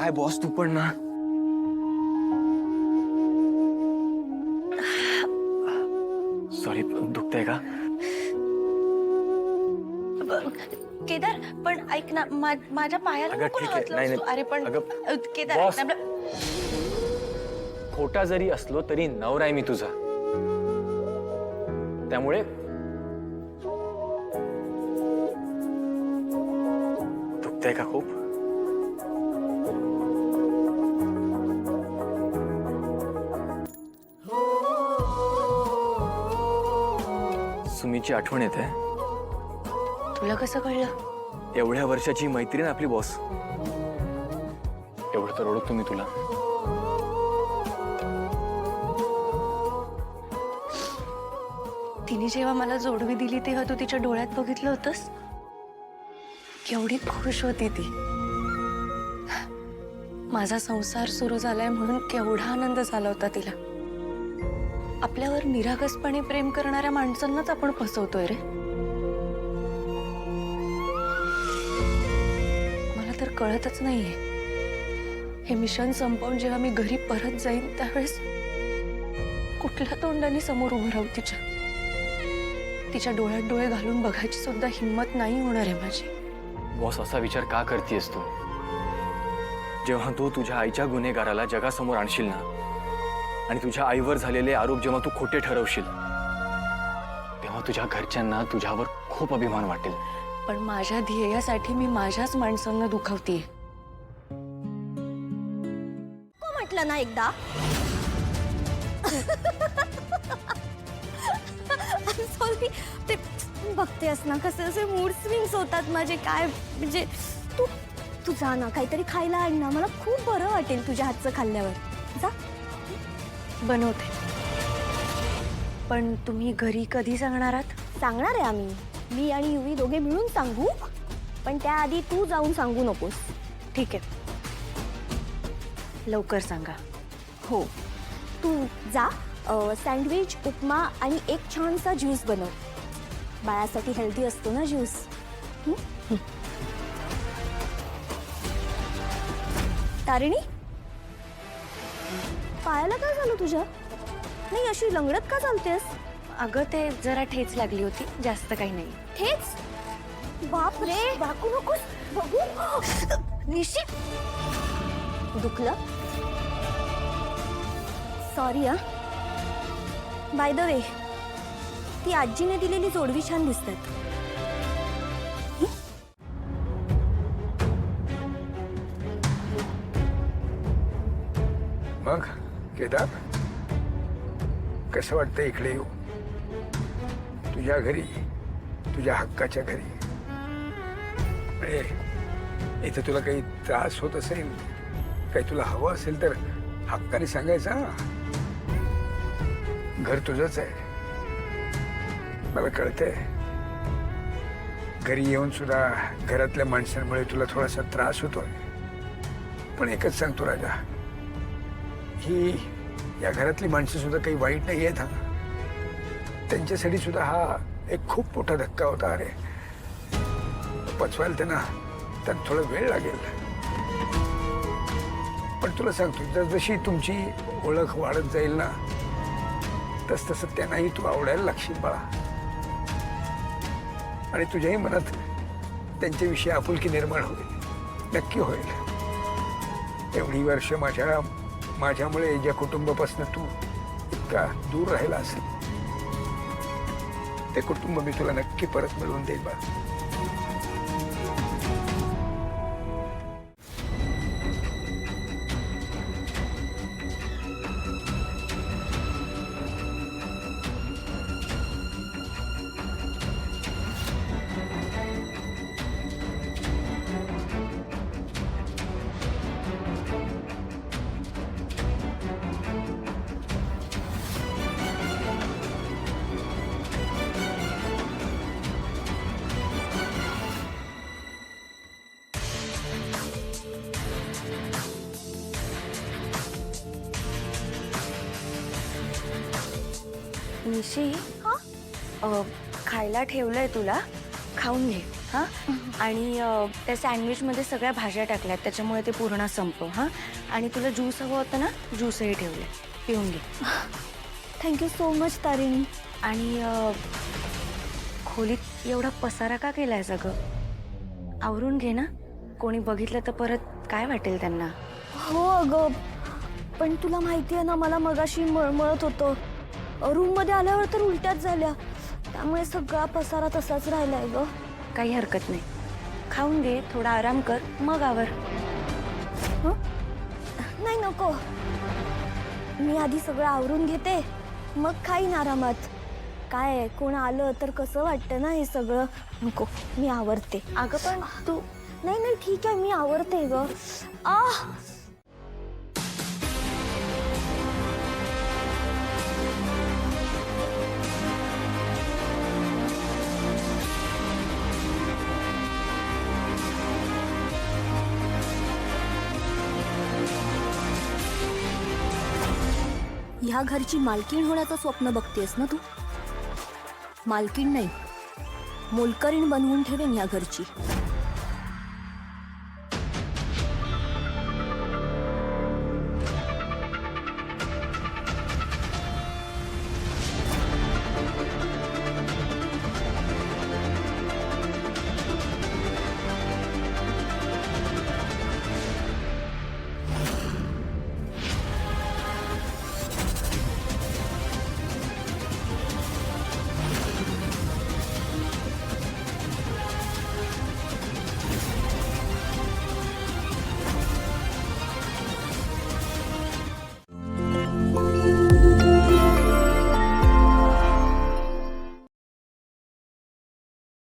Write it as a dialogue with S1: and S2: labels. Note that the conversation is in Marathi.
S1: काय बॉस तू पण ना. सॉरी दुखतंय का?
S2: केदार पण ऐक ना माझ्या पायाला
S1: अगं
S2: नको
S1: ठीक आहे.
S2: हात लावूस तू. अरे पण केदार
S1: बॉस,
S2: ऐक ना,
S1: खोटा जरी असलो तरी नवरा आहे मी तुझा. त्यामुळे दुखतंय का खूप? सुमीची आठवण येते.
S2: तुला कसं कळलं?
S1: एवढ्या वर्षाची मैत्रीण आपली बॉस. एवढं तर ओळखतो मी तुला.
S2: तिने जेव्हा मला जोडवी दिली तेव्हा तू तिच्या डोळ्यात बघितलं होतंस? केवढी खुश होती ती. माझा संसार सुरू झालाय म्हणून केवढा आनंद झाला होता तिला. आपल्यावर निरागसपणे प्रेम करणाऱ्या माणसांनाच आपण फसवतोय रे. मला तर कळतच नाहीये हे मिशन संपवून जेव्हा मी घरी परत जाईन त्यावेळेस कुठल्या तोंडाने समोर उभं राहू तिच्या. तिच्या डोळ्यात डोळे घालून बघायची सुद्धा हिंमत नाही होणार आहे माझी.
S1: बॉस असा विचार का करतेस तू? जेव्हा तू तुझ्या आईच्या गुन्हेगाराला जगासमोर आणशील ना आणि तुझ्या आईवर झालेले आरोप जेव्हा तू खोटे ठरवशील तेव्हा तुझ्या घरच्यांना तुझ्यावर खूप अभिमान वाटेल.
S2: पण माझ्या ध्येयासाठी मी माझ्याच माणसांना दुखावतीये.
S3: म्हटलं ना एकदा. सॉरी ते बघतेस ना कसे असे मूड स्विंग्स होतात माझे. काय म्हणजे तू जा ना काहीतरी खायला आण ना. मला खूप बरं वाटेल तुझ्या हातचं खाल्ल्यावर. जा
S2: बनवते. पण तुम्ही घरी कधी सांगणार आहात?
S3: सांगणार आहे आम्ही. मी आणि युवी दोघे मिळून सांगू. पण त्याआधी तू जाऊन सांगू नकोस.
S2: ठीक आहे, लवकर सांगा.
S3: हो तू जा. सँडविच उपमा आणि एक छानसा ज्यूस बनव. बाळासाठी हेल्दी असतो ना ज्यूस. तारिणी पायाला काय झालं तुझ्या? नाही अशी लंगडत का चालतेस?
S2: अगं ते जरा ठेच लागली होती, जास्त काही नाही.
S3: हेच बाप रे. वाकू नकोस. बघू निशी दुखलं. सॉरी हा. बाय द वे ती आजीने दिलेली जोडवी छान दिसतात.
S4: मग केदार कसं वाटतं इकडे येऊ? तुझ्या घरी, तुझ्या हक्काच्या घरी. इथं तुला काही त्रास होत असेल, काही तुला हवं असेल तर हक्काने सांगायचं. घर तुझंच आहे. मला कळतंय घरी येऊन सुद्धा घरातल्या माणसांमुळे तुला थोडासा त्रास होतोय. पण एकच सांगतो राजा, ही या घरातली माणसं सुद्धा काही वाईट नाही आहेत. त्यांच्यासाठी सुद्धा हा एक खूप मोठा धक्का होता. अरे पचवायला त्यांना थोडा वेळ लागेल. पण तुला सांगतो जशी तुमची ओळख वाढत जाईल ना तस तसं त्यांनाही तू आवडायला लागशील बाळा. आणि तुझ्याही मनात त्यांच्याविषयी आपुलकी निर्माण होईल. नक्की होईल. एवढी वर्ष माझ्यामुळे ज्या कुटुंबापासून तू इतका दूर राहिला असेल ते कुटुंब मी तुला नक्की परत मिळवून देईल बा.
S2: निशी, खायला ठेवलंय तुला. खाऊन घे हां आणि त्या सँडविचमध्ये सगळ्या भाज्या टाकल्यात त्याच्यामुळे ते पूर्ण संपव हां आणि तुला ज्यूस हवं होतं ना ज्यूसही ठेवले पिऊन घे.
S3: Thank you so much Tarini.
S2: आणि खोलीत एवढा पसारा का केलाय सगळं आवरून घे ना कोणी बघितलं तर परत काय वाटेल त्यांना.
S3: हो अगं पण तुला माहिती आहे ना मला मगाशी मळमळत होतं. रूममध्ये आल्यावर तर उलट्याच झाल्या त्यामुळे सगळा पसारा तसाच राहिलाय ग.
S2: काही हरकत नाही खाऊन घे थोडा आराम कर मग आवर.
S3: हं? नाही नको मी आधी सगळं आवरून घेते मग खाईन आरामात. काय कोण आलं तर कसं वाटतं ना हे सगळं. नको मी आवरते.
S2: अगं पण तू
S3: नाही नाही ठीक आहे मी आवरते ग. ह्या घरची मालकीण होण्याचं स्वप्न बघतेस ना तू. मालकीण नाही मोलकरीण बनवून ठेवेन ह्या घरची.